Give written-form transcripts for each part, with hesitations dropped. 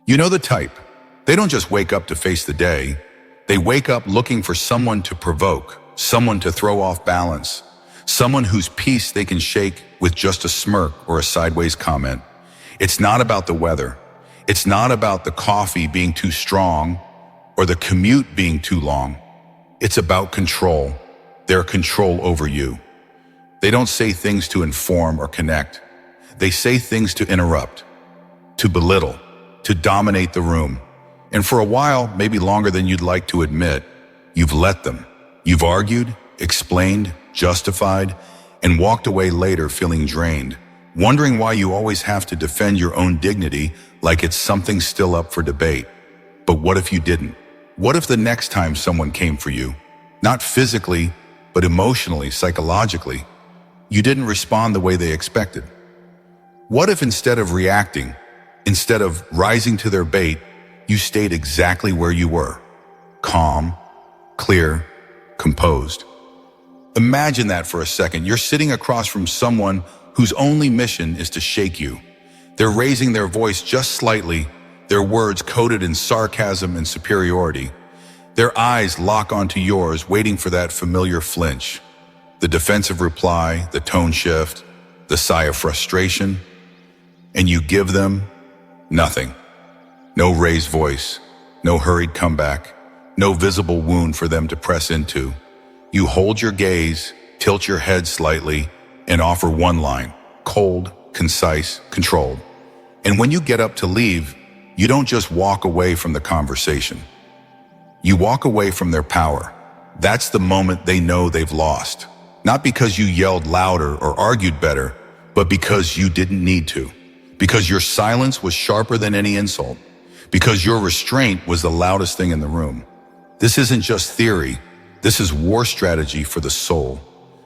You know the type. They don't just wake up to face the day. They wake up looking for someone to provoke, someone to throw off balance, someone whose peace they can shake with just a smirk or a sideways comment. It's not about the weather. It's not about the coffee being too strong or the commute being too long. It's about control, their control over you. They don't say things to inform or connect. They say things to interrupt, to belittle, to dominate the room. And for a while, maybe longer than you'd like to admit, you've let them. You've argued, explained, justified, and walked away later feeling drained, wondering why you always have to defend your own dignity like it's something still up for debate. But what if you didn't? What if the next time someone came for you, not physically, but emotionally, psychologically, you didn't respond the way they expected? What if instead of reacting, instead of rising to their bait, you stayed exactly where you were? Calm, clear, composed. Imagine that for a second. You're sitting across from someone whose only mission is to shake you. They're raising their voice just slightly, their words coated in sarcasm and superiority. Their eyes lock onto yours, waiting for that familiar flinch. The defensive reply, the tone shift, the sigh of frustration. And you give them nothing. No raised voice, no hurried comeback, no visible wound for them to press into. You hold your gaze, tilt your head slightly, and offer one line, cold, concise, controlled. And when you get up to leave, you don't just walk away from the conversation. You walk away from their power. That's the moment they know they've lost. Not because you yelled louder or argued better, but because you didn't need to. Because your silence was sharper than any insult. Because your restraint was the loudest thing in the room. This isn't just theory. This is war strategy for the soul.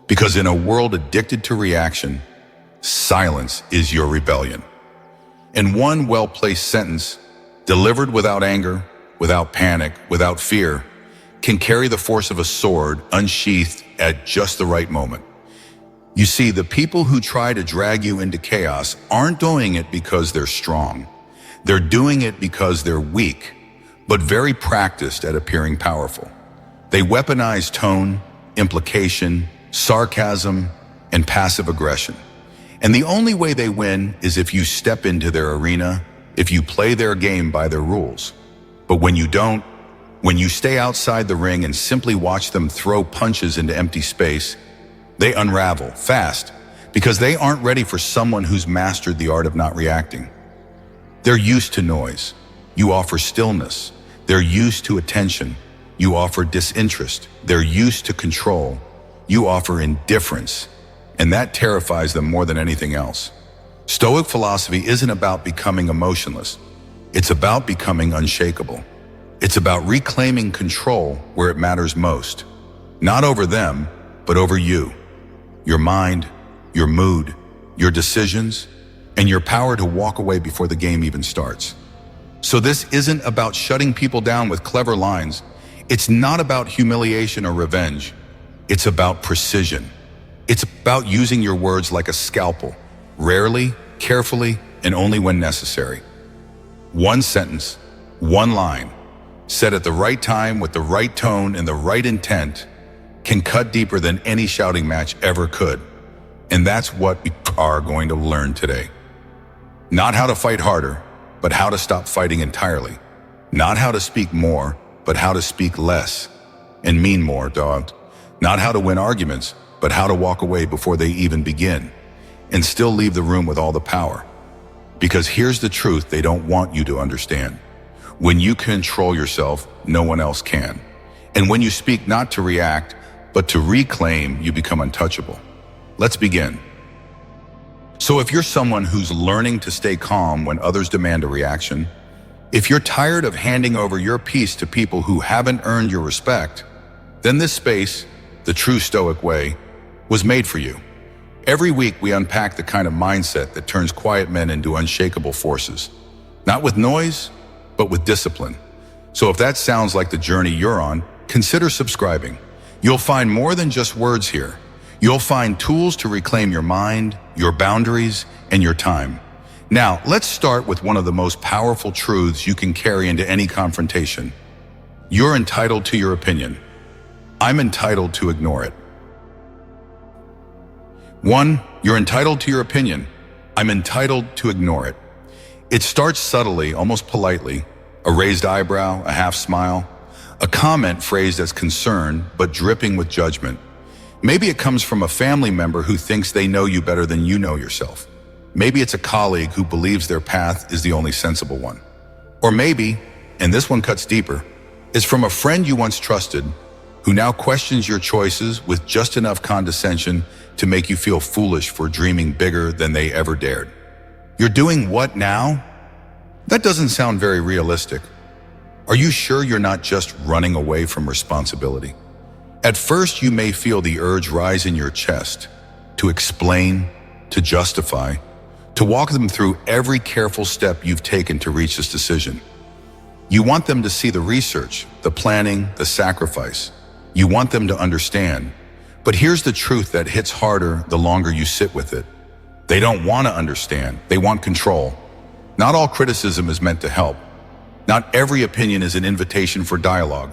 Because in a world addicted to reaction, silence is your rebellion. And one well-placed sentence, delivered without anger, without panic, without fear, can carry the force of a sword unsheathed at just the right moment. You see, the people who try to drag you into chaos aren't doing it because they're strong. They're doing it because they're weak, but very practiced at appearing powerful. They weaponize tone, implication, sarcasm, and passive aggression. And the only way they win is if you step into their arena, if you play their game by their rules. But when you don't, when you stay outside the ring and simply watch them throw punches into empty space, they unravel fast because they aren't ready for someone who's mastered the art of not reacting. They're used to noise. You offer stillness. They're used to attention. You offer disinterest. They're used to control. You offer indifference. And that terrifies them more than anything else. Stoic philosophy isn't about becoming emotionless. It's about becoming unshakable. It's about reclaiming control where it matters most. Not over them, but over you. Your mind, your mood, your decisions, and your power to walk away before the game even starts. So this isn't about shutting people down with clever lines. It's not about humiliation or revenge. It's about precision. It's about using your words like a scalpel, rarely, carefully, and only when necessary. One sentence, one line, said at the right time with the right tone and the right intent, can cut deeper than any shouting match ever could. And that's what we are going to learn today. Not how to fight harder, but how to stop fighting entirely. Not how to speak more, but how to speak less and mean more, dog. Not how to win arguments, but how to walk away before they even begin and still leave the room with all the power. Because here's the truth they don't want you to understand. When you control yourself, no one else can. And when you speak not to react, but to reclaim, you become untouchable. Let's begin. So if you're someone who's learning to stay calm when others demand a reaction, if you're tired of handing over your peace to people who haven't earned your respect, then this space, the true Stoic way, was made for you. Every week we unpack the kind of mindset that turns quiet men into unshakable forces. Not with noise, but with discipline. So if that sounds like the journey you're on, consider subscribing. You'll find more than just words here. You'll find tools to reclaim your mind, your boundaries, and your time. Now, let's start with one of the most powerful truths you can carry into any confrontation. You're entitled to your opinion. I'm entitled to ignore it. 1. You're entitled to your opinion. I'm entitled to ignore it. It starts subtly, almost politely. A raised eyebrow, a half smile, a comment phrased as concern but dripping with judgment. Maybe it comes from a family member who thinks they know you better than you know yourself. Maybe it's a colleague who believes their path is the only sensible one. Or maybe, and this one cuts deeper, it's from a friend you once trusted who now questions your choices with just enough condescension to make you feel foolish for dreaming bigger than they ever dared. You're doing what now? That doesn't sound very realistic. Are you sure you're not just running away from responsibility? At first, you may feel the urge rise in your chest to explain, to justify, to walk them through every careful step you've taken to reach this decision. You want them to see the research, the planning, the sacrifice. You want them to understand. But here's the truth that hits harder the longer you sit with it. They don't want to understand. They want control. Not all criticism is meant to help. Not every opinion is an invitation for dialogue.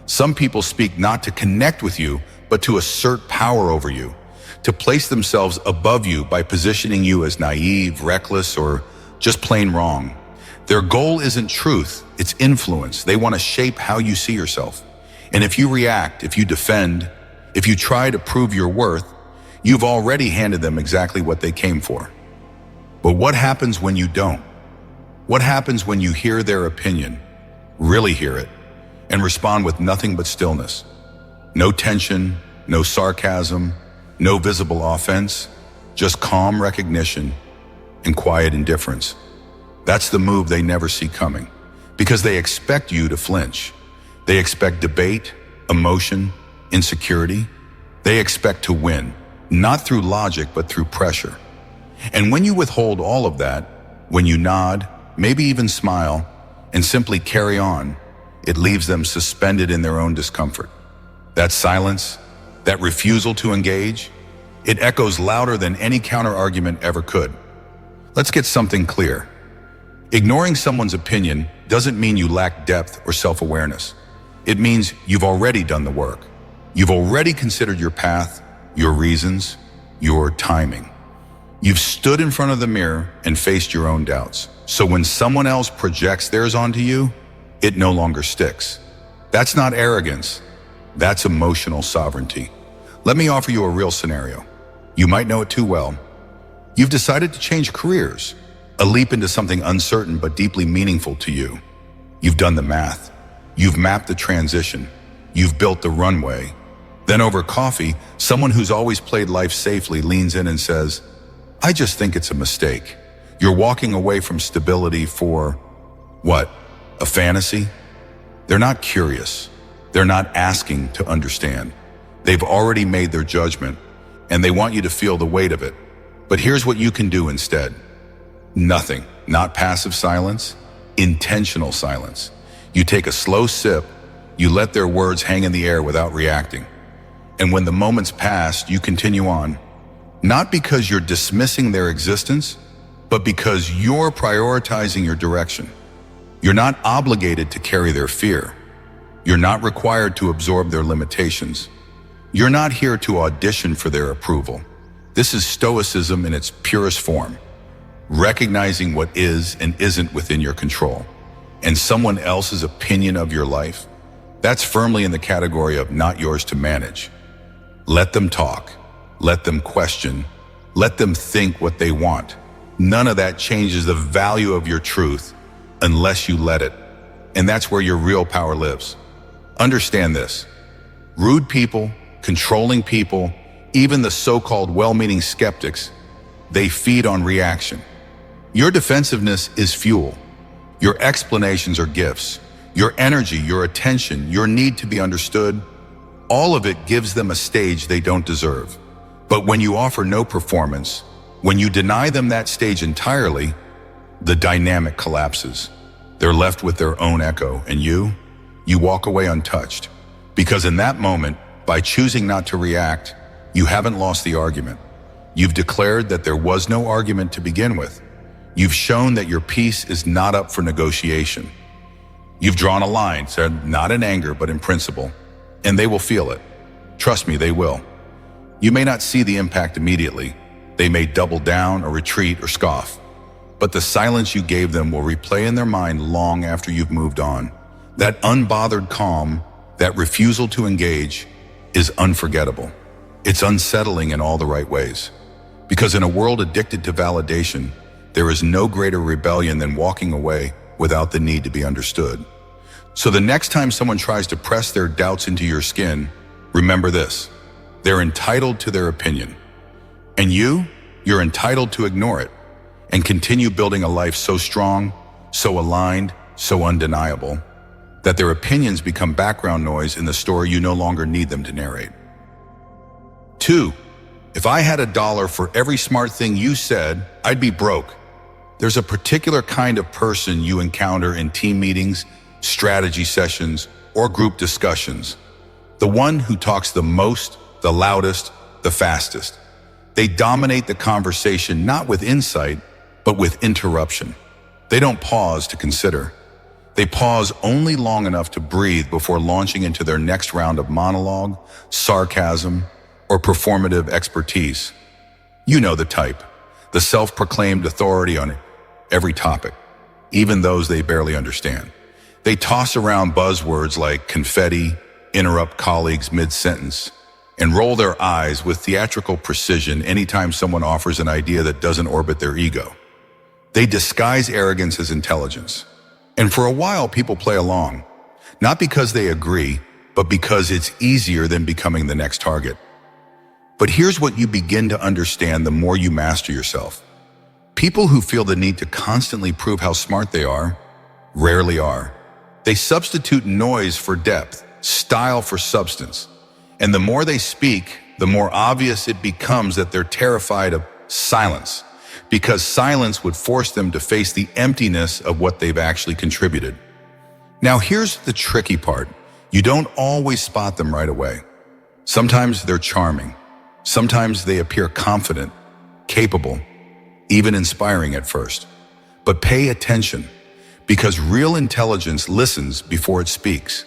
Some people speak not to connect with you, but to assert power over you, to place themselves above you by positioning you as naive, reckless, or just plain wrong. Their goal isn't truth, it's influence. They want to shape how you see yourself. And if you react, if you defend, if you try to prove your worth, you've already handed them exactly what they came for. But what happens when you don't? What happens when you hear their opinion, really hear it, and respond with nothing but stillness? No tension, no sarcasm, no visible offense, just calm recognition and quiet indifference. That's the move they never see coming, because they expect you to flinch. They expect debate, emotion, insecurity. They expect to win, not through logic, but through pressure. And when you withhold all of that, when you nod, maybe even smile, and simply carry on, it leaves them suspended in their own discomfort. That silence, that refusal to engage, it echoes louder than any counter-argument ever could. Let's get something clear. Ignoring someone's opinion doesn't mean you lack depth or self-awareness. It means you've already done the work. You've already considered your path, your reasons, your timing. You've stood in front of the mirror and faced your own doubts. So when someone else projects theirs onto you, it no longer sticks. That's not arrogance. That's emotional sovereignty. Let me offer you a real scenario. You might know it too well. You've decided to change careers, a leap into something uncertain but deeply meaningful to you. You've done the math. You've mapped the transition. You've built the runway. Then over coffee, someone who's always played life safely leans in and says, "I just think it's a mistake." You're walking away from stability for, what, a fantasy? They're not curious. They're not asking to understand. They've already made their judgment, and they want you to feel the weight of it. But here's what you can do instead. Nothing, not passive silence, intentional silence. You take a slow sip, you let their words hang in the air without reacting. And when the moment's passed, you continue on. Not because you're dismissing their existence, but because you're prioritizing your direction. You're not obligated to carry their fear. You're not required to absorb their limitations. You're not here to audition for their approval. This is Stoicism in its purest form. Recognizing what is and isn't within your control, and someone else's opinion of your life, that's firmly in the category of not yours to manage. Let them talk. Let them question. Let them think what they want. None of that changes the value of your truth unless you let it. And that's where your real power lives. Understand this. Rude people, controlling people, even the so-called well-meaning skeptics, they feed on reaction. Your defensiveness is fuel. Your explanations are gifts. Your energy, your attention, your need to be understood, all of it gives them a stage they don't deserve. But when you offer no performance, when you deny them that stage entirely, the dynamic collapses. They're left with their own echo, and you walk away untouched. Because in that moment, by choosing not to react, you haven't lost the argument. You've declared that there was no argument to begin with. You've shown that your peace is not up for negotiation. You've drawn a line, said not in anger, but in principle, and they will feel it. Trust me, they will. You may not see the impact immediately. They may double down or retreat or scoff, but the silence you gave them will replay in their mind long after you've moved on. That unbothered calm, that refusal to engage, is unforgettable. It's unsettling in all the right ways. Because in a world addicted to validation, there is no greater rebellion than walking away without the need to be understood. So the next time someone tries to press their doubts into your skin, remember this: they're entitled to their opinion. And you're entitled to ignore it and continue building a life so strong, so aligned, so undeniable, that their opinions become background noise in the story you no longer need them to narrate. 2. If I had $1 for every smart thing you said, I'd be broke. There's a particular kind of person you encounter in team meetings, strategy sessions, or group discussions. The one who talks the most, the loudest, the fastest. They dominate the conversation not with insight, but with interruption. They don't pause to consider. They pause only long enough to breathe before launching into their next round of monologue, sarcasm, or performative expertise. You know the type, the self-proclaimed authority on every topic, even those they barely understand. They toss around buzzwords like confetti, interrupt colleagues mid-sentence, and roll their eyes with theatrical precision anytime someone offers an idea that doesn't orbit their ego. They disguise arrogance as intelligence. And for a while, people play along, not because they agree, but because it's easier than becoming the next target. But here's what you begin to understand the more you master yourself. People who feel the need to constantly prove how smart they are rarely are. They substitute noise for depth, style for substance. And the more they speak, the more obvious it becomes that they're terrified of silence, because silence would force them to face the emptiness of what they've actually contributed. Now here's the tricky part. You don't always spot them right away. Sometimes they're charming. Sometimes they appear confident, capable, even inspiring at first. But pay attention, because real intelligence listens before it speaks.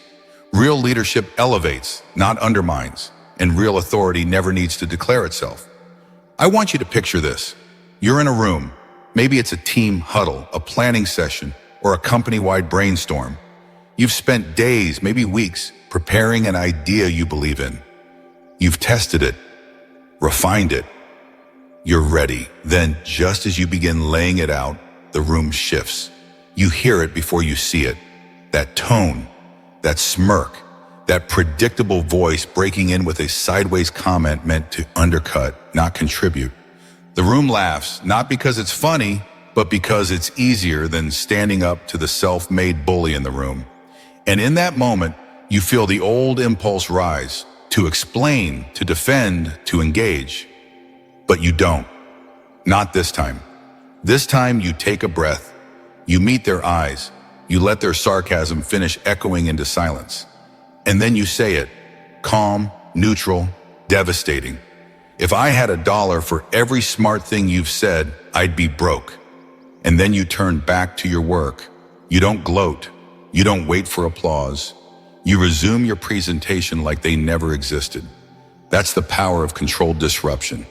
Real leadership elevates, not undermines, and real authority never needs to declare itself. I want you to picture this. You're in a room. Maybe it's a team huddle, a planning session, or a company-wide brainstorm. You've spent days, maybe weeks, preparing an idea you believe in. You've tested it, refined it. You're ready. Then, just as you begin laying it out, the room shifts. You hear it before you see it. That tone, that smirk, that predictable voice breaking in with a sideways comment meant to undercut, not contribute. The room laughs, not because it's funny, but because it's easier than standing up to the self-made bully in the room. And in that moment, you feel the old impulse rise, to explain, to defend, to engage. But you don't. Not this time. This time you take a breath, you meet their eyes, you let their sarcasm finish echoing into silence. And then you say it, calm, neutral, devastating. If I had $1 for every smart thing you've said, I'd be broke. And then you turn back to your work. You don't gloat. You don't wait for applause. You resume your presentation like they never existed. That's the power of controlled disruption.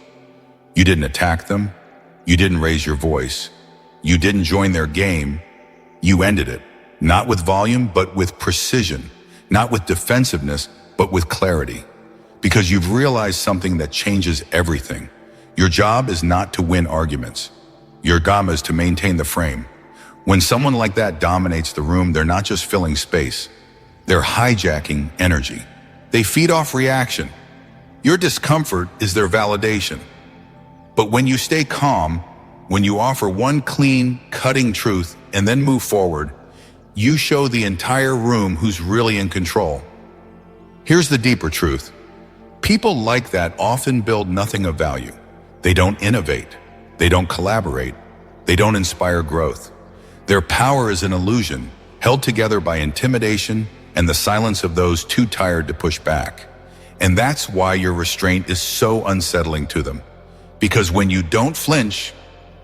You didn't attack them. You didn't raise your voice. You didn't join their game. You ended it, not with volume, but with precision, not with defensiveness, but with clarity. Because you've realized something that changes everything. Your job is not to win arguments. Your job is to maintain the frame. When someone like that dominates the room, they're not just filling space. They're hijacking energy. They feed off reaction. Your discomfort is their validation. But when you stay calm, when you offer one clean, cutting truth and then move forward, you show the entire room who's really in control. Here's the deeper truth. People like that often build nothing of value. They don't innovate. They don't collaborate. They don't inspire growth. Their power is an illusion, held together by intimidation and the silence of those too tired to push back. And that's why your restraint is so unsettling to them. Because when you don't flinch,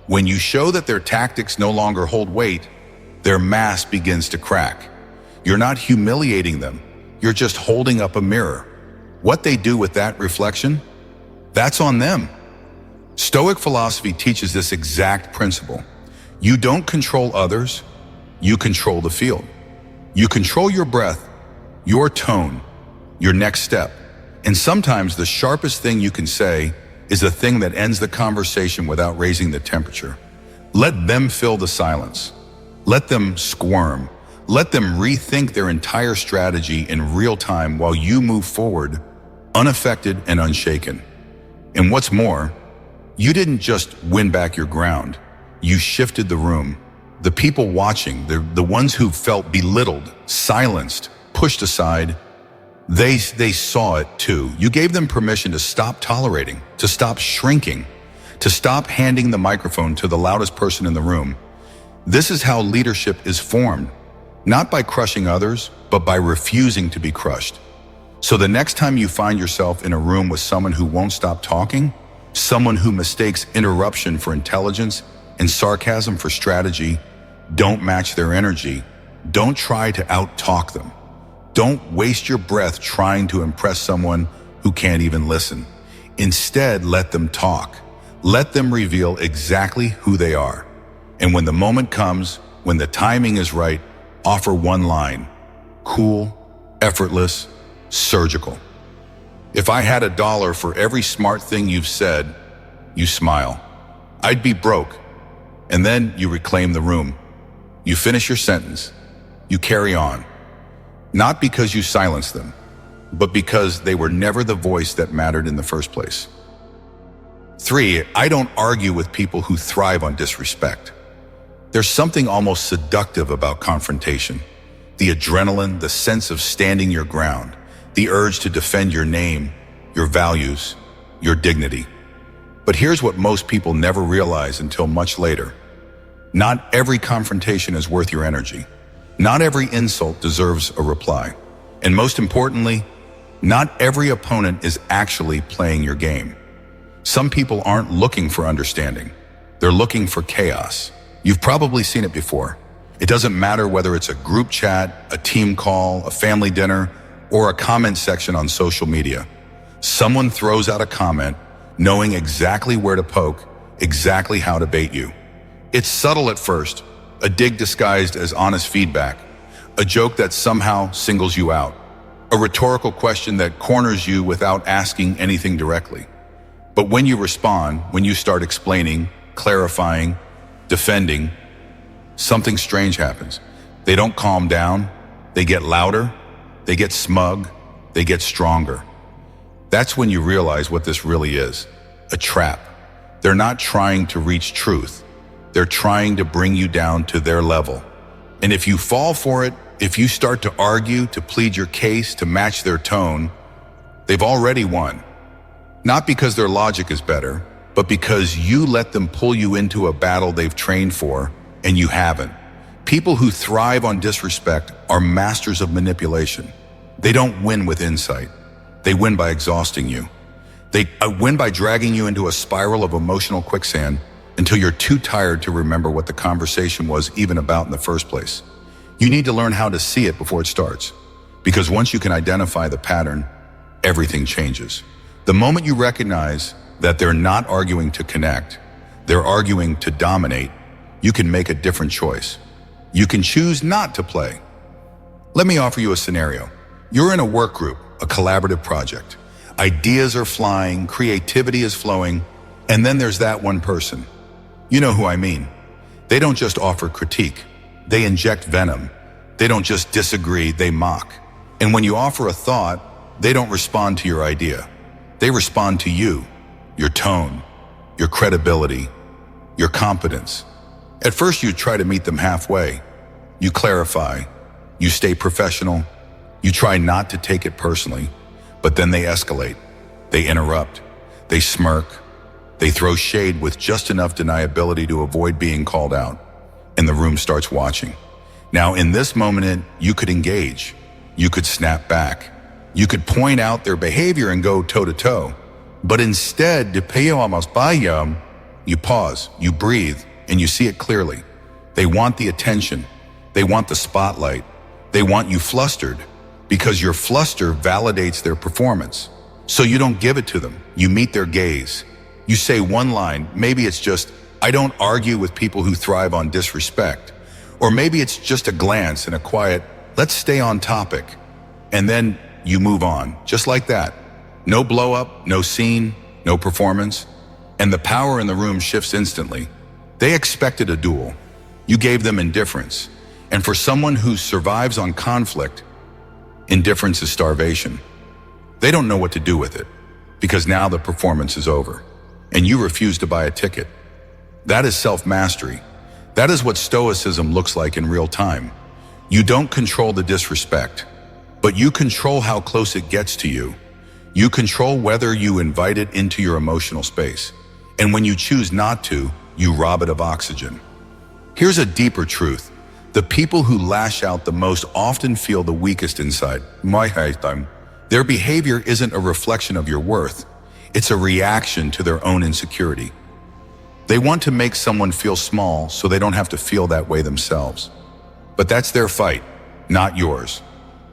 When you show that their tactics no longer hold weight, their mask begins to crack. You're not humiliating them, you're just holding up a mirror. What they do with that reflection, that's on them. Stoic philosophy teaches this exact principle. You don't control others, you control the field. You control your breath, your tone, your next step. And sometimes the sharpest thing you can say is the thing that ends the conversation without raising the temperature. Let them fill the silence. Let them squirm. Let them rethink their entire strategy in real time while you move forward, unaffected and unshaken. And what's more, you didn't just win back your ground. You shifted the room. The people watching, the ones who felt belittled, silenced, pushed aside, they saw it too. You gave them permission to stop tolerating, to stop shrinking, to stop handing the microphone to the loudest person in the room. This is how leadership is formed, not by crushing others, but by refusing to be crushed. So the next time you find yourself in a room with someone who won't stop talking, someone who mistakes interruption for intelligence and sarcasm for strategy, don't match their energy. Don't try to out-talk them. Don't waste your breath trying to impress someone who can't even listen. Instead, let them talk. Let them reveal exactly who they are. And when the moment comes, when the timing is right, offer one line. Cool, effortless, surgical. If I had $1 for every smart thing you've said, you smile. I'd be broke. And then you reclaim the room. You finish your sentence. You carry on. Not because you silenced them, but because they were never the voice that mattered in the first place. 3, I don't argue with people who thrive on disrespect. There's something almost seductive about confrontation. The adrenaline, the sense of standing your ground, the urge to defend your name, your values, your dignity. But here's what most people never realize until much later. Not every confrontation is worth your energy. Not every insult deserves a reply. And most importantly, not every opponent is actually playing your game. Some people aren't looking for understanding. They're looking for chaos. You've probably seen it before. It doesn't matter whether it's a group chat, a team call, a family dinner, or a comment section on social media. Someone throws out a comment, knowing exactly where to poke, exactly how to bait you. It's subtle at first, a dig disguised as honest feedback, a joke that somehow singles you out, a rhetorical question that corners you without asking anything directly. But when you respond, when you start explaining, clarifying, defending, something strange happens. They don't calm down, they get louder, they get smug, they get stronger. That's when you realize what this really is, a trap. They're not trying to reach truth. They're trying to bring you down to their level. And if you fall for it, if you start to argue, to plead your case, to match their tone, they've already won. Not because their logic is better, but because you let them pull you into a battle they've trained for, and you haven't. People who thrive on disrespect are masters of manipulation. They don't win with insight. They win by exhausting you. They win by dragging you into a spiral of emotional quicksand until you're too tired to remember what the conversation was even about in the first place. You need to learn how to see it before it starts, because once you can identify the pattern, everything changes. The moment you recognize that they're not arguing to connect, they're arguing to dominate, you can make a different choice. You can choose not to play. Let me offer you a scenario. You're in a work group, a collaborative project. Ideas are flying, creativity is flowing, and then there's that one person. You know who I mean. They don't just offer critique. They inject venom. They don't just disagree, they mock. And when you offer a thought, they don't respond to your idea. They respond to you, your tone, your credibility, your competence. At first, you try to meet them halfway. You clarify. You stay professional. You try not to take it personally. But then they escalate. They interrupt. They smirk. They throw shade with just enough deniability to avoid being called out. And the room starts watching. Now, in this moment, you could engage. You could snap back. You could point out their behavior and go toe-to-toe. But instead, You pause, you breathe, and you see it clearly. They want the attention. They want the spotlight. They want you flustered because your fluster validates their performance. So you don't give it to them. You meet their gaze. You say one line, maybe it's just, "I don't argue with people who thrive on disrespect." Or maybe it's just a glance and a quiet, "Let's stay on topic." And then you move on, just like that. No blow up, no scene, no performance. And the power in the room shifts instantly. They expected a duel. You gave them indifference. And for someone who survives on conflict, indifference is starvation. They don't know what to do with it, because now the performance is over, and you refuse to buy a ticket. That is self-mastery. That is what Stoicism looks like in real time. You don't control the disrespect, but you control how close it gets to you. You control whether you invite it into your emotional space. And when you choose not to, you rob it of oxygen. Here's a deeper truth. The people who lash out the most often feel the weakest inside. Their behavior isn't a reflection of your worth. It's a reaction to their own insecurity. They want to make someone feel small so they don't have to feel that way themselves. But that's their fight, not yours.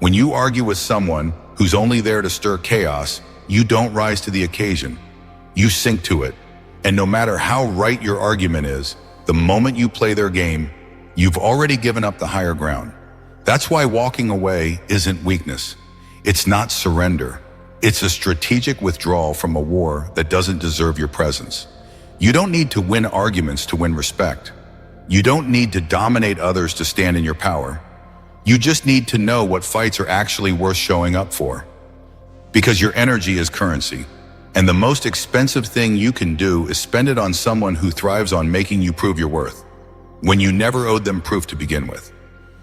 When you argue with someone who's only there to stir chaos, you don't rise to the occasion. You sink to it. And no matter how right your argument is, the moment you play their game, you've already given up the higher ground. That's why walking away isn't weakness. It's not surrender. It's a strategic withdrawal from a war that doesn't deserve your presence. You don't need to win arguments to win respect. You don't need to dominate others to stand in your power. You just need to know what fights are actually worth showing up for. Because your energy is currency, and the most expensive thing you can do is spend it on someone who thrives on making you prove your worth, when you never owed them proof to begin with.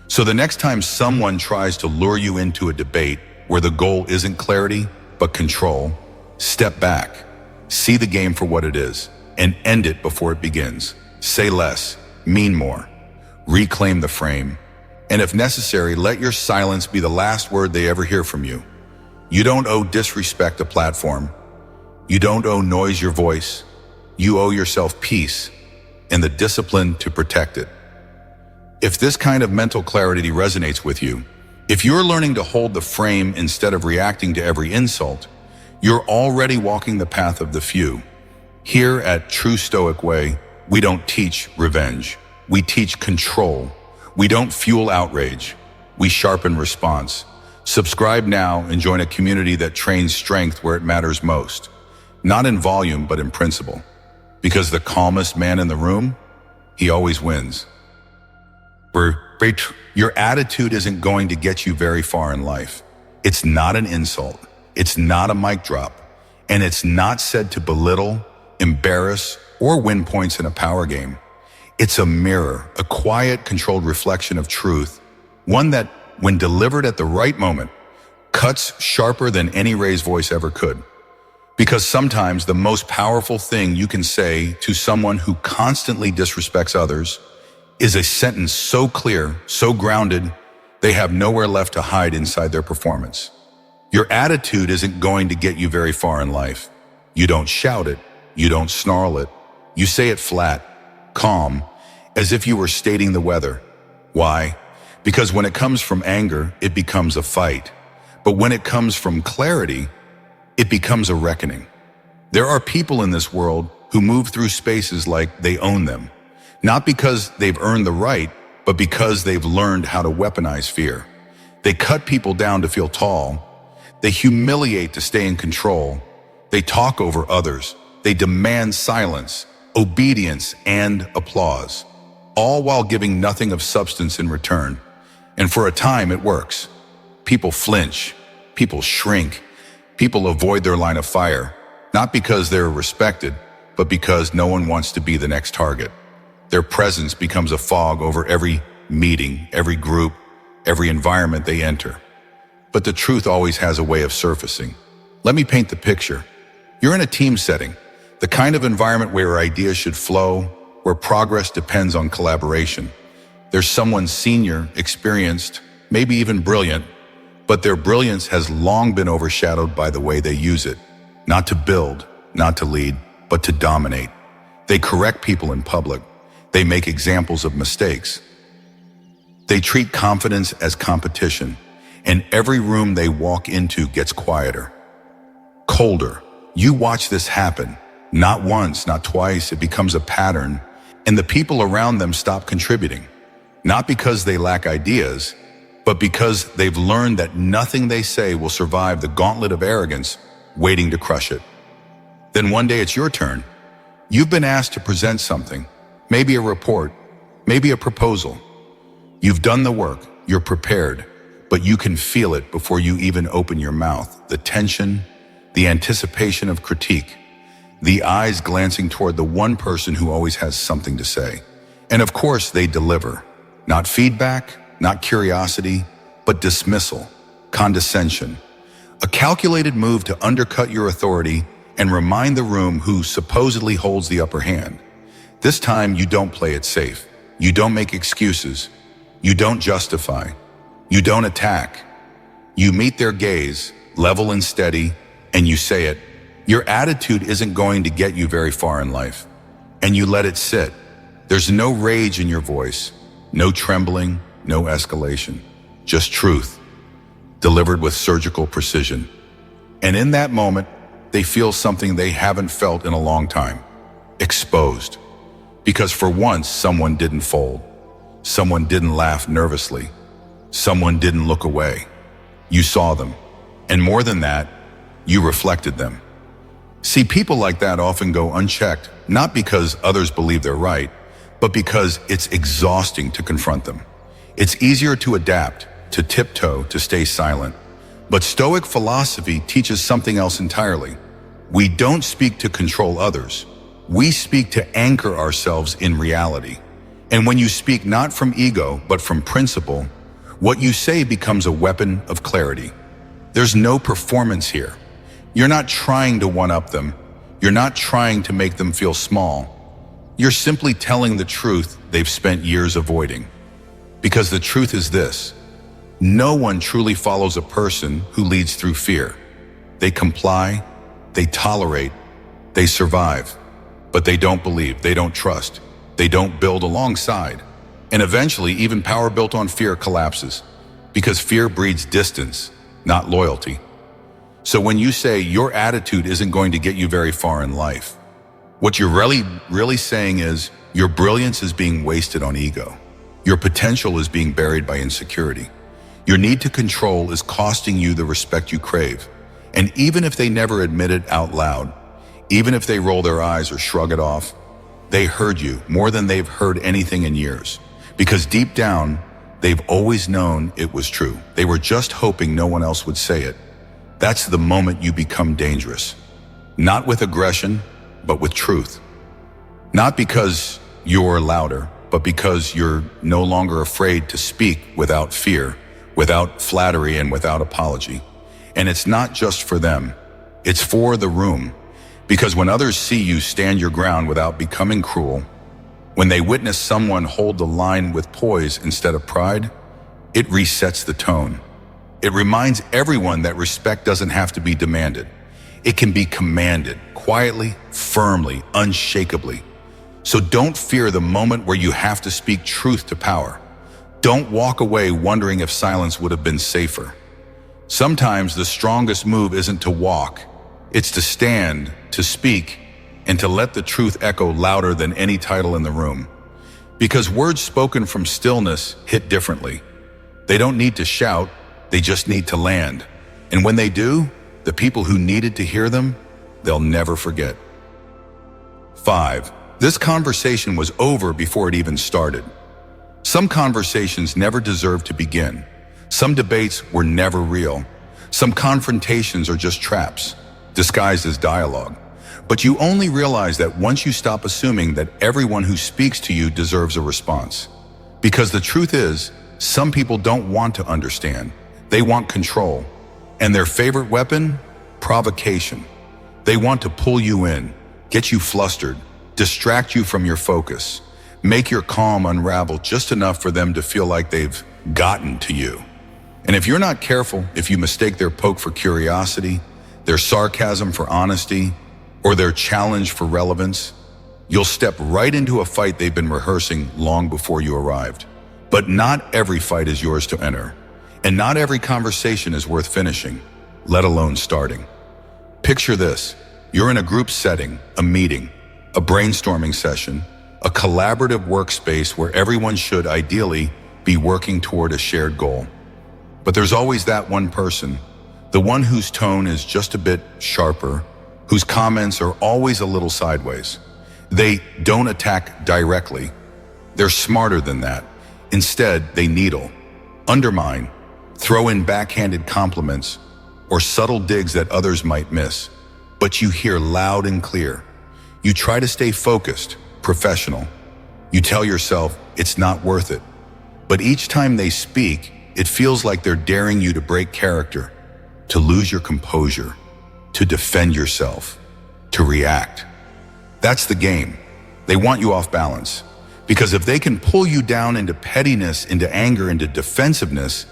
So the next time someone tries to lure you into a debate where the goal isn't clarity, but control, step back, see the game for what it is, and end it before it begins. Say less, mean more, reclaim the frame, and if necessary, let your silence be the last word they ever hear from you. You don't owe disrespect a platform. You don't owe noise your voice. You owe yourself peace and the discipline to protect it. If this kind of mental clarity resonates with you, if you're learning to hold the frame instead of reacting to every insult, you're already walking the path of the few. Here at True Stoic Way, we don't teach revenge. We teach control. We don't fuel outrage. We sharpen response. Subscribe now and join a community that trains strength where it matters most. Not in volume, but in principle. Because the calmest man in the room, he always wins. Your attitude isn't going to get you very far in life. It's not an insult. It's not a mic drop. And it's not said to belittle, embarrass, or win points in a power game. It's a mirror, a quiet, controlled reflection of truth, one that, when delivered at the right moment, cuts sharper than any raised voice ever could. Because sometimes the most powerful thing you can say to someone who constantly disrespects others is a sentence so clear, so grounded, they have nowhere left to hide inside their performance. Your attitude isn't going to get you very far in life. You don't shout it. You don't snarl it. You say it flat, calm, as if you were stating the weather. Why? Because when it comes from anger, it becomes a fight. But when it comes from clarity, it becomes a reckoning. There are people in this world who move through spaces like they own them. Not because they've earned the right, but because they've learned how to weaponize fear. They cut people down to feel tall. They humiliate to stay in control. They talk over others. They demand silence, obedience, and applause, all while giving nothing of substance in return. And for a time, it works. People flinch. People shrink. People avoid their line of fire, not because they're respected, but because no one wants to be the next target. Their presence becomes a fog over every meeting, every group, every environment they enter. But the truth always has a way of surfacing. Let me paint the picture. You're in a team setting, the kind of environment where ideas should flow, where progress depends on collaboration. There's someone senior, experienced, maybe even brilliant, but their brilliance has long been overshadowed by the way they use it. Not to build, not to lead, but to dominate. They correct people in public. They make examples of mistakes. They treat confidence as competition, and every room they walk into gets quieter, colder. You watch this happen. Not once, not twice, it becomes a pattern, and the people around them stop contributing. Not because they lack ideas, but because they've learned that nothing they say will survive the gauntlet of arrogance waiting to crush it. Then one day it's your turn. You've been asked to present something, maybe a report, maybe a proposal. You've done the work, you're prepared, but you can feel it before you even open your mouth. The tension, the anticipation of critique, the eyes glancing toward the one person who always has something to say. And of course they deliver. Not feedback, not curiosity, but dismissal, condescension. A calculated move to undercut your authority and remind the room who supposedly holds the upper hand. This time you don't play it safe. You don't make excuses. You don't justify. You don't attack. You meet their gaze, level and steady, and you say it. Your attitude isn't going to get you very far in life. And you let it sit. There's no rage in your voice, no trembling, no escalation, just truth, delivered with surgical precision. And in that moment, they feel something they haven't felt in a long time, exposed. Because for once, someone didn't fold. Someone didn't laugh nervously. Someone didn't look away. You saw them. And more than that, you reflected them. See, people like that often go unchecked, not because others believe they're right, but because it's exhausting to confront them. It's easier to adapt, to tiptoe, to stay silent. But Stoic philosophy teaches something else entirely. We don't speak to control others. We speak to anchor ourselves in reality. And when you speak not from ego, but from principle, what you say becomes a weapon of clarity. There's no performance here. You're not trying to one-up them. You're not trying to make them feel small. You're simply telling the truth they've spent years avoiding. Because the truth is this: no one truly follows a person who leads through fear. They comply, they tolerate, they survive, but they don't believe, they don't trust, they don't build alongside. And eventually, even power built on fear collapses, because fear breeds distance, not loyalty. So when you say your attitude isn't going to get you very far in life, what you're really saying is your brilliance is being wasted on ego. Your potential is being buried by insecurity. Your need to control is costing you the respect you crave. And even if they never admit it out loud, even if they roll their eyes or shrug it off, they heard you more than they've heard anything in years. Because deep down, they've always known it was true. They were just hoping no one else would say it. That's the moment you become dangerous. Not with aggression, but with truth. Not because you're louder, but because you're no longer afraid to speak without fear, without flattery, and without apology. And it's not just for them, it's for the room. Because when others see you stand your ground without becoming cruel, when they witness someone hold the line with poise instead of pride, it resets the tone. It reminds everyone that respect doesn't have to be demanded. It can be commanded, quietly, firmly, unshakably. So don't fear the moment where you have to speak truth to power. Don't walk away wondering if silence would have been safer. Sometimes the strongest move isn't to walk, it's to stand, to speak, and to let the truth echo louder than any title in the room. Because words spoken from stillness hit differently. They don't need to shout, they just need to land. And when they do, the people who needed to hear them, they'll never forget. 5. This conversation was over before it even started. Some conversations never deserve to begin. Some debates were never real. Some confrontations are just traps, disguised as dialogue. But you only realize that once you stop assuming that everyone who speaks to you deserves a response. Because the truth is, some people don't want to understand. They want control. And their favorite weapon? Provocation. They want to pull you in, get you flustered, distract you from your focus, make your calm unravel just enough for them to feel like they've gotten to you. And if you're not careful, if you mistake their poke for curiosity, their sarcasm for honesty, or their challenge for relevance, You'll step right into a fight they've been rehearsing long before you arrived. But not every fight is yours to enter. And not every conversation is worth finishing, let alone starting. Picture this. You're in a group setting, a meeting, a brainstorming session, a collaborative workspace where everyone should ideally be working toward a shared goal. But there's always that one person, the one whose tone is just a bit sharper, whose comments are always a little sideways. They don't attack directly. They're smarter than that. Instead, they needle, undermine, throw in backhanded compliments, or subtle digs that others might miss. But you hear loud and clear. You try to stay focused, professional. You tell yourself it's not worth it. But each time they speak, it feels like they're daring you to break character, to lose your composure, to defend yourself, to react. That's the game. They want you off balance. Because if they can pull you down into pettiness, into anger, into defensiveness,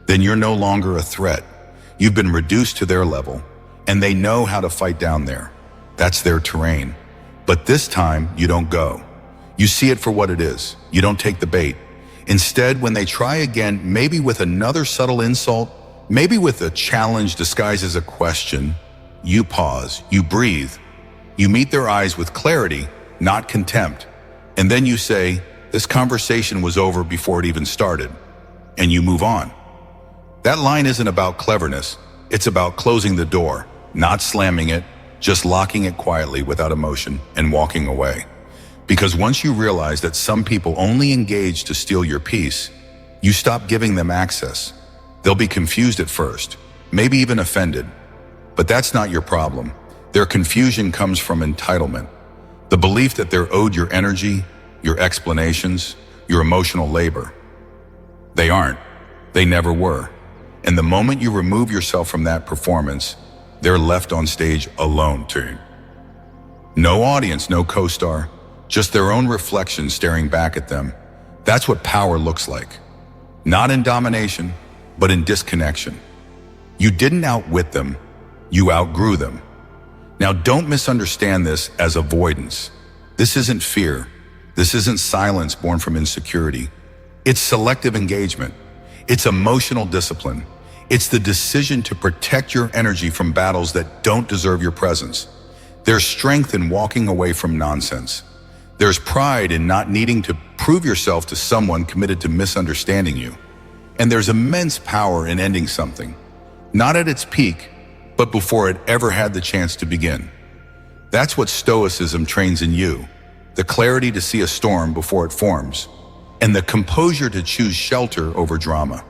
then you're no longer a threat. You've been reduced to their level, and they know how to fight down there. That's their terrain. But this time, you don't go. You see it for what it is. You don't take the bait. Instead, when they try again, maybe with another subtle insult, maybe with a challenge disguised as a question, you pause, you breathe. You meet their eyes with clarity, not contempt. And then you say, this conversation was over before it even started. And you move on. That line isn't about cleverness. It's about closing the door, not slamming it, just locking it quietly without emotion and walking away. Because once you realize that some people only engage to steal your peace, you stop giving them access. They'll be confused at first, maybe even offended. But that's not your problem. Their confusion comes from entitlement. The belief that they're owed your energy, your explanations, your emotional labor. They aren't. They never were. And the moment you remove yourself from that performance, they're left on stage alone too. No audience, no co-star, just their own reflection staring back at them. That's what power looks like. Not in domination, but in disconnection. You didn't outwit them, you outgrew them. Now don't misunderstand this as avoidance. This isn't fear. This isn't silence born from insecurity. It's selective engagement. It's emotional discipline. It's the decision to protect your energy from battles that don't deserve your presence. There's strength in walking away from nonsense. There's pride in not needing to prove yourself to someone committed to misunderstanding you. And there's immense power in ending something, not at its peak, but before it ever had the chance to begin. That's what Stoicism trains in you, the clarity to see a storm before it forms, and the composure to choose shelter over drama.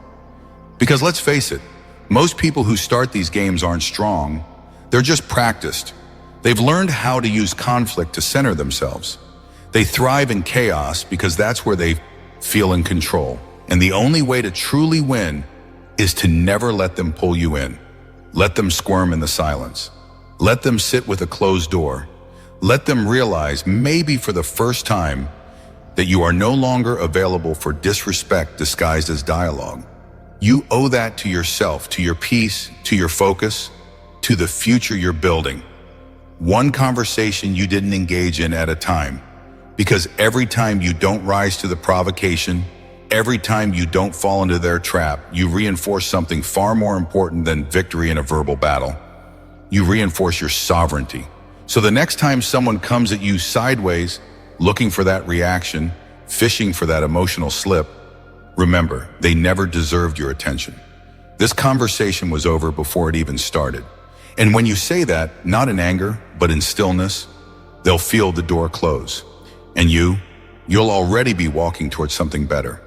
Because let's face it, most people who start these games aren't strong, they're just practiced. They've learned how to use conflict to center themselves. They thrive in chaos because that's where they feel in control. And the only way to truly win is to never let them pull you in. Let them squirm in the silence. Let them sit with a closed door. Let them realize, maybe for the first time, that you are no longer available for disrespect disguised as dialogue. You owe that to yourself, to your peace, to your focus, to the future you're building. One conversation you didn't engage in at a time. Because every time you don't rise to the provocation, every time you don't fall into their trap, you reinforce something far more important than victory in a verbal battle. You reinforce your sovereignty. So the next time someone comes at you sideways, looking for that reaction, fishing for that emotional slip, remember, they never deserved your attention. This conversation was over before it even started. And when you say that, not in anger, but in stillness, they'll feel the door close. And you'll already be walking towards something better.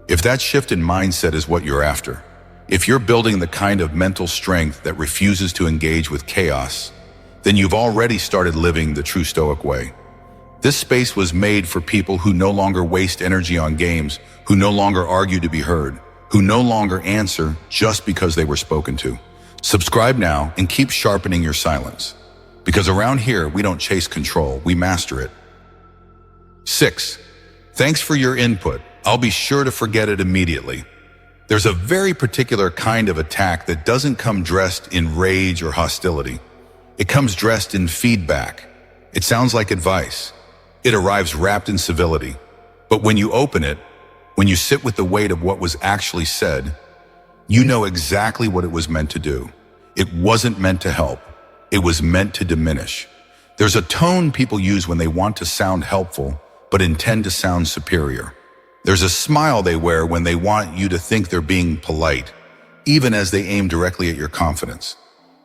If that shift in mindset is what you're after, if you're building the kind of mental strength that refuses to engage with chaos, then you've already started living the true Stoic way. This space was made for people who no longer waste energy on games, who no longer argue to be heard, who no longer answer just because they were spoken to. Subscribe now and keep sharpening your silence. Because around here, we don't chase control, we master it. 6. Thanks for your input. I'll be sure to forget it immediately. There's a very particular kind of attack that doesn't come dressed in rage or hostility. It comes dressed in feedback. It sounds like advice. It arrives wrapped in civility. But when you open it, when you sit with the weight of what was actually said, you know exactly what it was meant to do. It wasn't meant to help. It was meant to diminish. There's a tone people use when they want to sound helpful, but intend to sound superior. There's a smile they wear when they want you to think they're being polite, even as they aim directly at your confidence.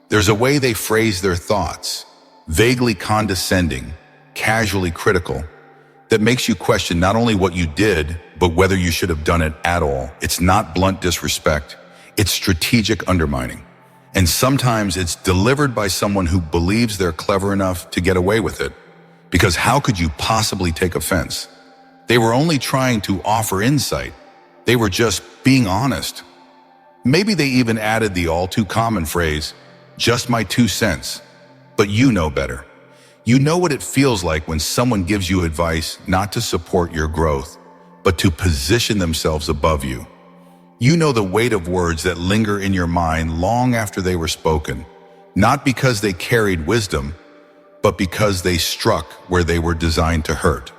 There's a way they phrase their thoughts, vaguely condescending, casually critical, that makes you question not only what you did, but whether you should have done it at all. It's not blunt disrespect. It's strategic undermining. And sometimes it's delivered by someone who believes they're clever enough to get away with it. Because how could you possibly take offense? They were only trying to offer insight. They were just being honest. Maybe they even added the all too common phrase, "just my 2 cents." But you know better. You know what it feels like when someone gives you advice not to support your growth, but to position themselves above you. You know the weight of words that linger in your mind long after they were spoken, not because they carried wisdom, but because they struck where they were designed to hurt.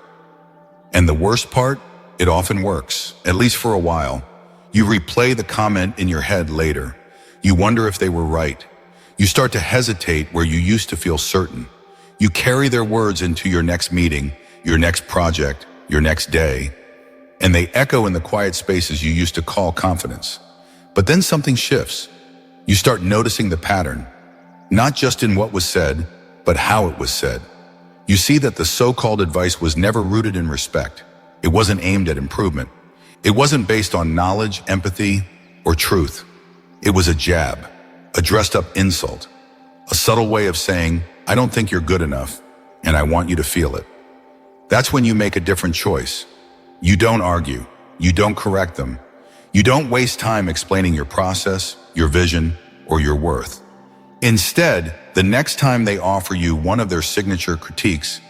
And the worst part, it often works, at least for a while. You replay the comment in your head later. You wonder if they were right. You start to hesitate where you used to feel certain. You carry their words into your next meeting, your next project, your next day, and they echo in the quiet spaces you used to call confidence. But then something shifts. You start noticing the pattern, not just in what was said, but how it was said. You see that the so-called advice was never rooted in respect. It wasn't aimed at improvement. It wasn't based on knowledge, empathy, or truth. It was a jab, a dressed-up insult, a subtle way of saying, "I don't think you're good enough, and I want you to feel it." That's when you make a different choice. You don't argue. You don't correct them. You don't waste time explaining your process, your vision, or your worth. Instead, the next time they offer you one of their signature critiques,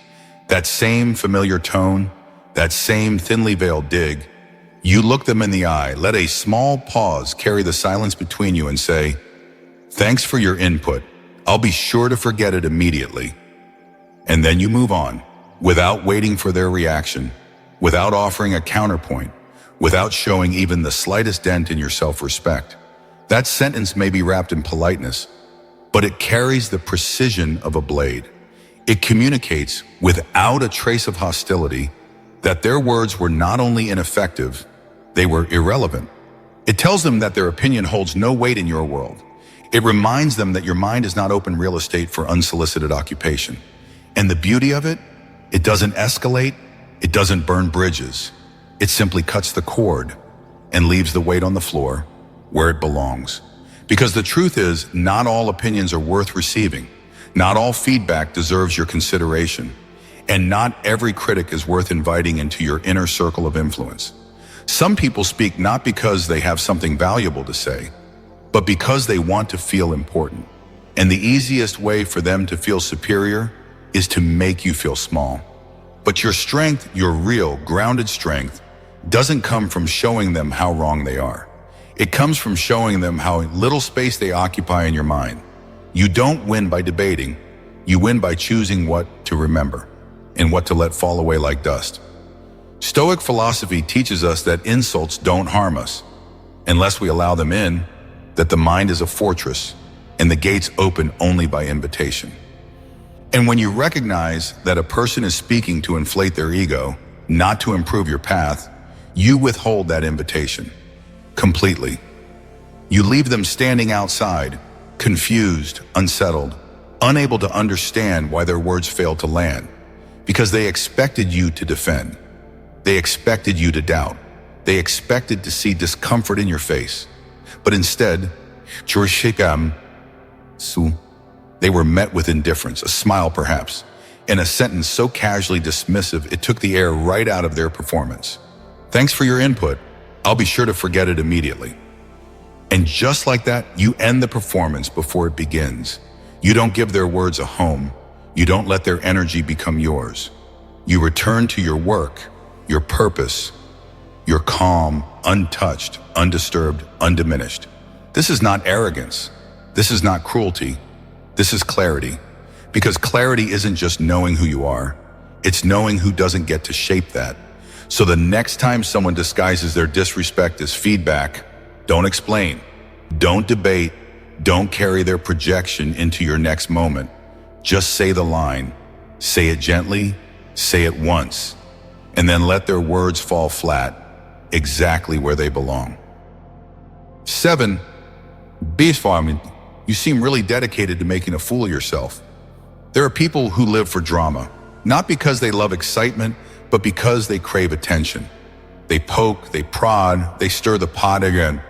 that same familiar tone, that same thinly veiled dig, you look them in the eye, let a small pause carry the silence between you and say, "Thanks for your input. I'll be sure to forget it immediately." And then you move on, without waiting for their reaction, without offering a counterpoint, without showing even the slightest dent in your self-respect. That sentence may be wrapped in politeness, but it carries the precision of a blade. It communicates, without a trace of hostility, that their words were not only ineffective, they were irrelevant. It tells them that their opinion holds no weight in your world. It reminds them that your mind is not open real estate for unsolicited occupation. And the beauty of it, it doesn't escalate, it doesn't burn bridges. It simply cuts the cord and leaves the weight on the floor where it belongs. Because the truth is, not all opinions are worth receiving. Not all feedback deserves your consideration. And not every critic is worth inviting into your inner circle of influence. Some people speak not because they have something valuable to say, but because they want to feel important. And the easiest way for them to feel superior is to make you feel small. But your strength, your real, grounded strength, doesn't come from showing them how wrong they are. It comes from showing them how little space they occupy in your mind. You don't win by debating. You win by choosing what to remember and what to let fall away like dust. Stoic philosophy teaches us that insults don't harm us unless we allow them in, that the mind is a fortress and the gates open only by invitation. And when you recognize that a person is speaking to inflate their ego, not to improve your path, you withhold that invitation completely. You leave them standing outside, confused, unsettled, unable to understand why their words failed to land, because they expected you to defend. They expected you to doubt. They expected to see discomfort in your face. But instead, they were met with indifference, a smile perhaps, and a sentence so casually dismissive it took the air right out of their performance. "Thanks for your input. I'll be sure to forget it immediately." And just like that, you end the performance before it begins. You don't give their words a home. You don't let their energy become yours. You return to your work, your purpose, your calm, untouched, undisturbed, undiminished. This is not arrogance. This is not cruelty. This is clarity. Because clarity isn't just knowing who you are. It's knowing who doesn't get to shape that. So the next time someone disguises their disrespect as feedback, don't explain, don't debate, don't carry their projection into your next moment. Just say the line, say it gently, say it once, and then let their words fall flat, exactly where they belong. 7. Farming. You seem really dedicated to making a fool of yourself. There are people who live for drama, not because they love excitement, but because they crave attention. They poke, they prod, they stir the pot again.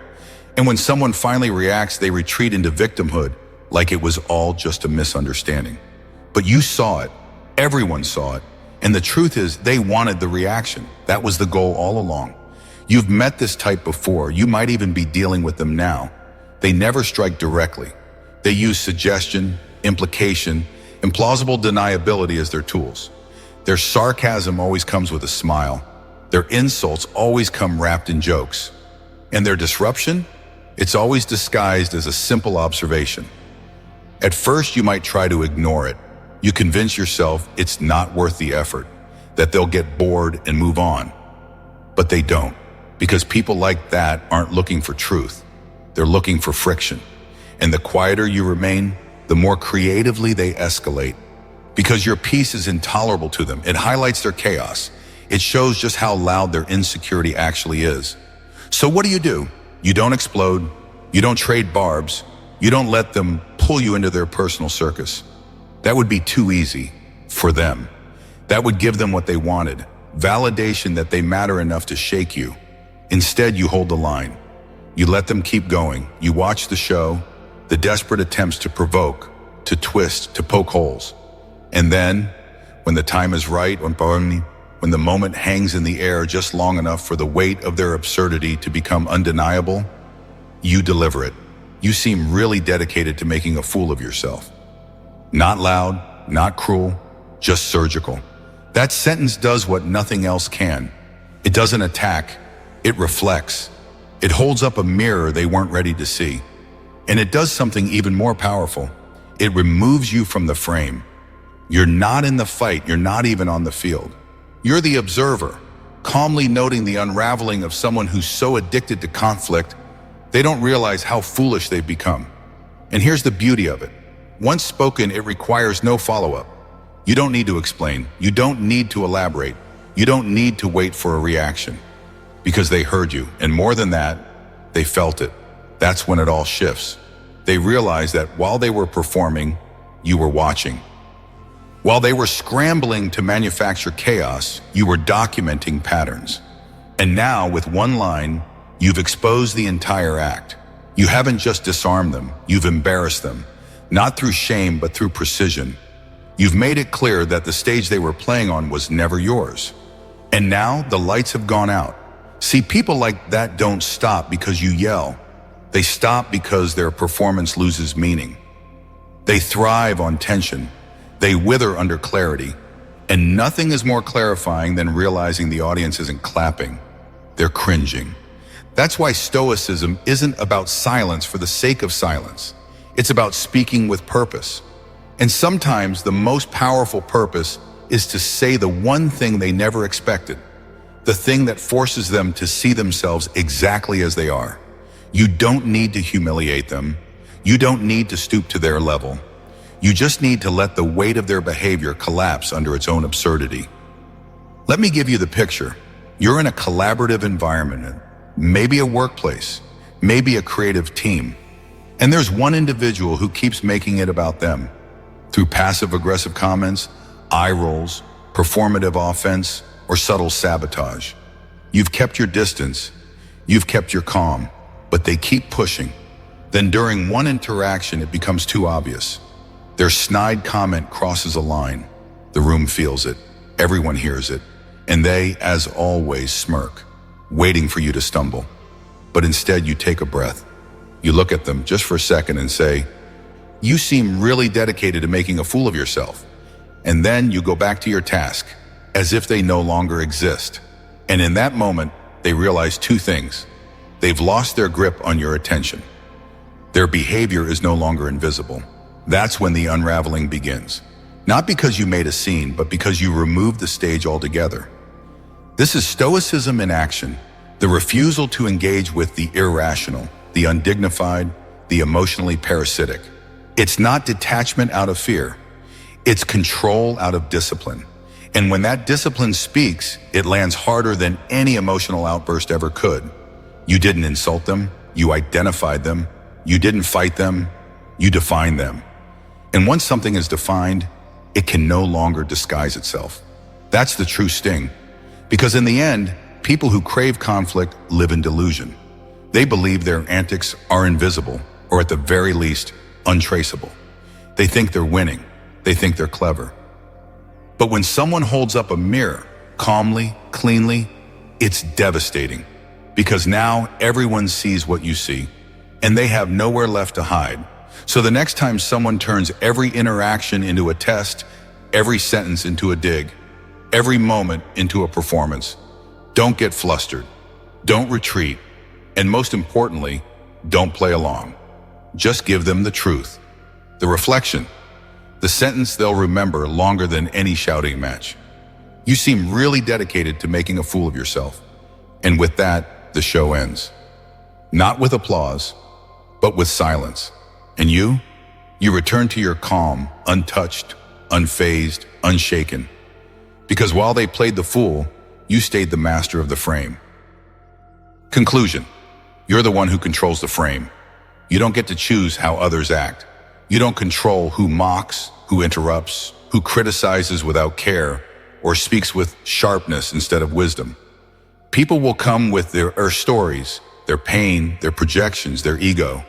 And when someone finally reacts, they retreat into victimhood, like it was all just a misunderstanding. But you saw it, everyone saw it, and the truth is they wanted the reaction. That was the goal all along. You've met this type before, you might even be dealing with them now. They never strike directly. They use suggestion, implication, and plausible deniability as their tools. Their sarcasm always comes with a smile. Their insults always come wrapped in jokes. And their disruption? It's always disguised as a simple observation. At first, you might try to ignore it. You convince yourself it's not worth the effort, that they'll get bored and move on. But they don't, because people like that aren't looking for truth. They're looking for friction. And the quieter you remain, the more creatively they escalate. Because your peace is intolerable to them. It highlights their chaos. It shows just how loud their insecurity actually is. So what do? You don't explode. You don't trade barbs. You don't let them pull you into their personal circus. That would be too easy for them. That would give them what they wanted, validation that they matter enough to shake you. Instead, you hold the line. You let them keep going. You watch the show, the desperate attempts to provoke, to twist, to poke holes. And then, when the time is right, when the moment hangs in the air just long enough for the weight of their absurdity to become undeniable, you deliver it. You seem really dedicated to making a fool of yourself. Not loud, not cruel, just surgical. That sentence does what nothing else can. It doesn't attack, it reflects. It holds up a mirror they weren't ready to see. And it does something even more powerful. It removes you from the frame. You're not in the fight, you're not even on the field. You're the observer, calmly noting the unraveling of someone who's so addicted to conflict, they don't realize how foolish they've become. And here's the beauty of it. Once spoken, it requires no follow-up. You don't need to explain. You don't need to elaborate. You don't need to wait for a reaction. Because they heard you, and more than that, they felt it. That's when it all shifts. They realize that while they were performing, you were watching. While they were scrambling to manufacture chaos, you were documenting patterns. And now, with one line, you've exposed the entire act. You haven't just disarmed them, you've embarrassed them. Not through shame, but through precision. You've made it clear that the stage they were playing on was never yours. And now, the lights have gone out. See, people like that don't stop because you yell. They stop because their performance loses meaning. They thrive on tension. They wither under clarity. And nothing is more clarifying than realizing the audience isn't clapping. They're cringing. That's why Stoicism isn't about silence for the sake of silence. It's about speaking with purpose. And sometimes the most powerful purpose is to say the one thing they never expected. The thing that forces them to see themselves exactly as they are. You don't need to humiliate them. You don't need to stoop to their level. You just need to let the weight of their behavior collapse under its own absurdity. Let me give you the picture. You're in a collaborative environment, maybe a workplace, maybe a creative team. And there's one individual who keeps making it about them. Through passive-aggressive comments, eye rolls, performative offense, or subtle sabotage. You've kept your distance, you've kept your calm, but they keep pushing. Then during one interaction, it becomes too obvious. Their snide comment crosses a line. The room feels it, everyone hears it, and they, as always, smirk, waiting for you to stumble. But instead, you take a breath. You look at them just for a second and say, "You seem really dedicated to making a fool of yourself." And then you go back to your task, as if they no longer exist. And in that moment, they realize two things. They've lost their grip on your attention. Their behavior is no longer invisible. That's when the unraveling begins. Not because you made a scene, but because you removed the stage altogether. This is Stoicism in action, the refusal to engage with the irrational, the undignified, the emotionally parasitic. It's not detachment out of fear. It's control out of discipline. And when that discipline speaks, it lands harder than any emotional outburst ever could. You didn't insult them, you identified them, you didn't fight them, you defined them. And once something is defined, it can no longer disguise itself. That's the true sting. Because in the end, people who crave conflict live in delusion. They believe their antics are invisible, or at the very least, untraceable. They think they're winning. They think they're clever. But when someone holds up a mirror, calmly, cleanly, it's devastating. Because now everyone sees what you see, and they have nowhere left to hide. So the next time someone turns every interaction into a test, every sentence into a dig, every moment into a performance, don't get flustered, don't retreat, and most importantly, don't play along. Just give them the truth, the reflection, the sentence they'll remember longer than any shouting match. You seem really dedicated to making a fool of yourself. And with that, the show ends. Not with applause, but with silence. And you return to your calm, untouched, unfazed, unshaken. Because while they played the fool, you stayed the master of the frame. Conclusion: you're the one who controls the frame. You don't get to choose how others act. You don't control who mocks, who interrupts, who criticizes without care, or speaks with sharpness instead of wisdom. People will come with their stories, their pain, their projections, their ego,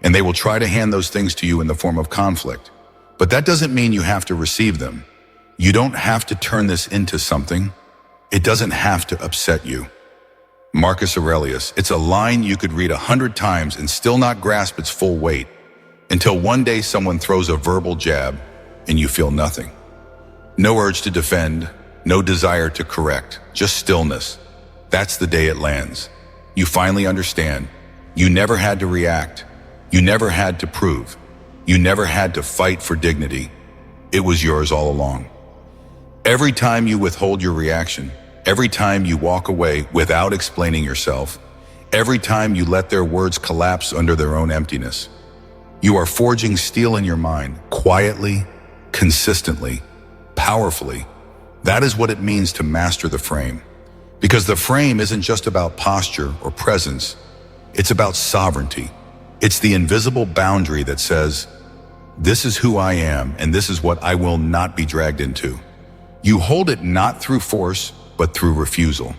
and they will try to hand those things to you in the form of conflict. But that doesn't mean you have to receive them. You don't have to turn this into something. It doesn't have to upset you. Marcus Aurelius, it's a line you could read 100 times and still not grasp its full weight, until one day someone throws a verbal jab and you feel nothing. No urge to defend, no desire to correct, just stillness. That's the day it lands. You finally understand. You never had to react. You never had to prove. You never had to fight for dignity. It was yours all along. Every time you withhold your reaction, every time you walk away without explaining yourself, every time you let their words collapse under their own emptiness, you are forging steel in your mind, quietly, consistently, powerfully. That is what it means to master the frame. Because the frame isn't just about posture or presence, it's about sovereignty. It's the invisible boundary that says, this is who I am and this is what I will not be dragged into. You hold it not through force, but through refusal.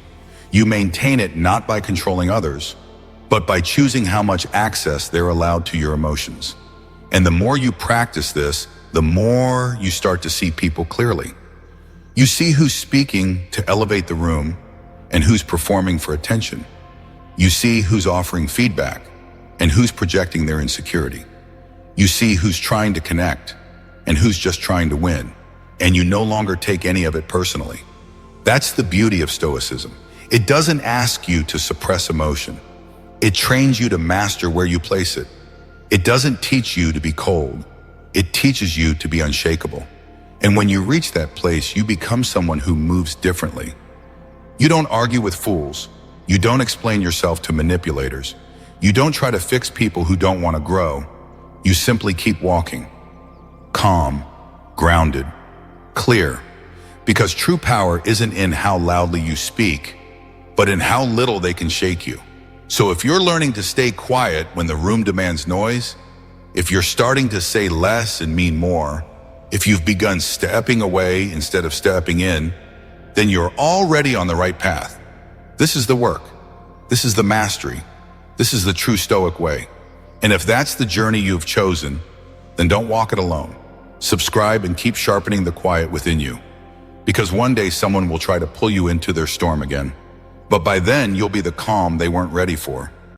You maintain it not by controlling others, but by choosing how much access they're allowed to your emotions. And the more you practice this, the more you start to see people clearly. You see who's speaking to elevate the room and who's performing for attention. You see who's offering feedback and who's projecting their insecurity. You see who's trying to connect and who's just trying to win, and you no longer take any of it personally. That's the beauty of Stoicism. It doesn't ask you to suppress emotion. It trains you to master where you place it. It doesn't teach you to be cold. It teaches you to be unshakable. And when you reach that place, you become someone who moves differently. You don't argue with fools. You don't explain yourself to manipulators. You don't try to fix people who don't want to grow. You simply keep walking. Calm, grounded, clear. Because true power isn't in how loudly you speak, but in how little they can shake you. So if you're learning to stay quiet when the room demands noise, if you're starting to say less and mean more, if you've begun stepping away instead of stepping in, then you're already on the right path. This is the work. This is the mastery. This is the true Stoic way. And if that's the journey you've chosen, then don't walk it alone. Subscribe and keep sharpening the quiet within you. Because one day someone will try to pull you into their storm again. But by then, you'll be the calm they weren't ready for.